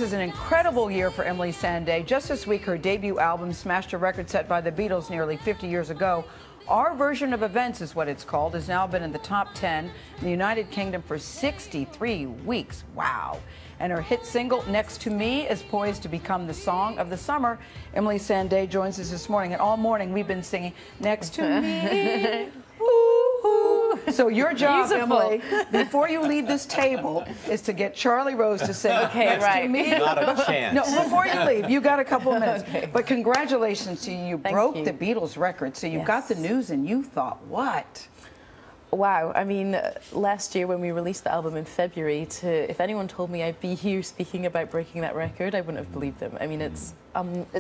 is an incredible year for Emeli Sande. Just this week, her debut album smashed a record set by the Beatles nearly 50 years ago. Our Version of Events is what it's called, has now been in the top 10 in the United Kingdom for 63 weeks. Wow. And her hit single, Next to Me, is poised to become the song of the summer. Emeli Sande joins us this morning, and all morning we've been singing, Next to Me. So your job, Emeli, before you leave this table, is to get Charlie Rose to sing Next to Me. Not a chance. No, before you leave, you got a couple of minutes. Okay. But congratulations to you. You broke the Beatles record. So you got the news and you thought, what? Wow, I mean, last year when we released the album in February, if anyone told me I'd be here speaking about breaking that record, I wouldn't have believed them. I mean, it's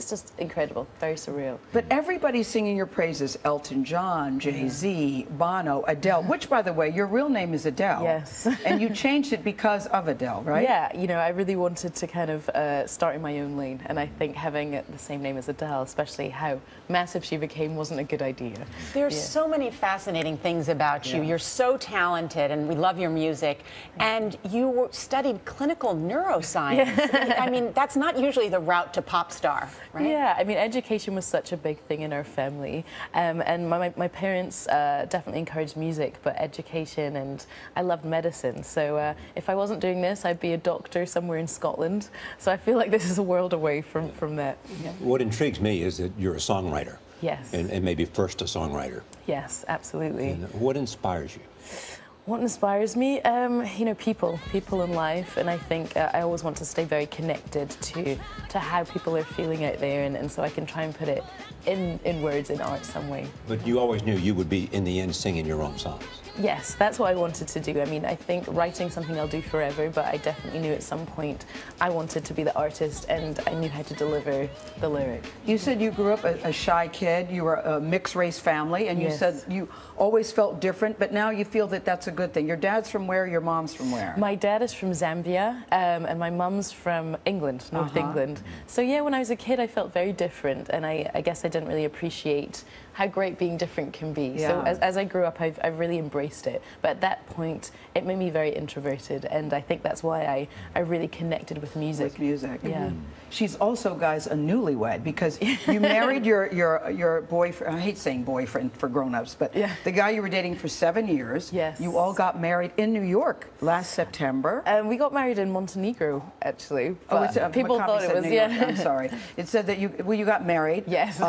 just incredible, very surreal. But everybody's singing your praises. Elton John, Jay-Z, Bono, Adele, which, by the way, your real name is Adele. Yes. And you changed it because of Adele, right? Yeah, you know, I really wanted to kind of start in my own lane, and I think having the same name as Adele, especially how massive she became, wasn't a good idea. There's so many fascinating things about you. You're so talented, and we love your music. And you studied clinical neuroscience. I mean, that's not usually the route to pop star, right? Yeah, I mean, education was such a big thing in our family. And my parents definitely encouraged music, but education, and I loved medicine. So if I wasn't doing this, I'd be a doctor somewhere in Scotland. So I feel like this is a world away from that. Yeah. What intrigues me is that you're a songwriter. Yes. And maybe first a songwriter. Yes, absolutely. And what inspires you? What inspires me? You know, people in life, and I think I always want to stay very connected to how people are feeling out there, and so I can try and put it in words, in art some way. But you always knew you would be, in the end, singing your own songs. Yes, that's what I wanted to do. I mean, I think writing something I'll do forever, but I definitely knew at some point I wanted to be the artist, and I knew how to deliver the lyric. You said you grew up a shy kid, you were a mixed-race family, and you said you always felt different, but now you feel that that's a good thing. Your dad's from where, your mom's from where? My dad is from Zambia, and my mum's from England, North England. So yeah, when I was a kid, I felt very different, and I guess I didn't really appreciate how great being different can be. So as I grew up, I've really embraced it. But at that point, it made me very introverted, and I think that's why I really connected with music. With music. Yeah. She's also, guys, a newlywed, because you married your boyfriend. I hate saying boyfriend for grown-ups, but the guy you were dating for 7 years. Yes. You all got married in New York last September. We got married in Montenegro, actually. People thought it was, I'm sorry. It said that you got married. Yes.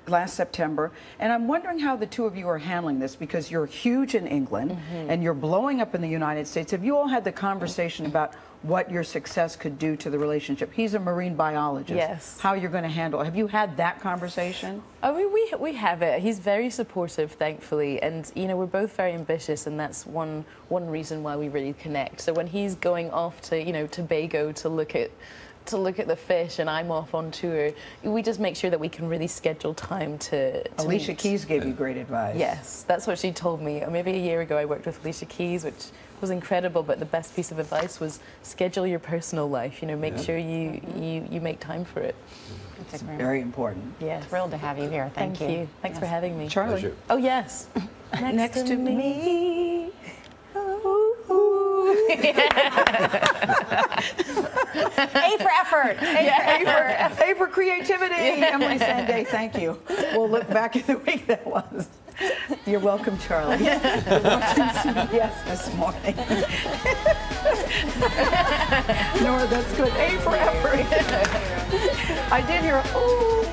Last September, and I'm wondering how the two of you are handling this, because you're huge in England and you're blowing up in the United States. Have you all had the conversation about what your success could do to the relationship? He's a marine biologist. Yes. How you're going to handle it? Have you had that conversation? I mean, we have it. He's very supportive, thankfully, and you know, we're both very ambitious, and that's one reason why we really connect. So when he's going off to Tobago to look at the fish, and I'm off on tour, we just make sure that we can really schedule time to Alicia meet. Keys gave you great advice. Yes, that's what she told me. Maybe a year ago I worked with Alicia Keys, which was incredible, but the best piece of advice was schedule your personal life. You know, make sure you make time for it. It's very important. Yes. Thrilled to have you here. Thank you. Thanks for having me. Charlie. Pleasure. Oh, yes. Next to me. A for effort. A for creativity. Emeli Sande, thank you. We'll look back at the week that was. You're welcome, Charlie. You're watching CBS This Morning. Nora, that's good. A for effort. I did hear, ooh.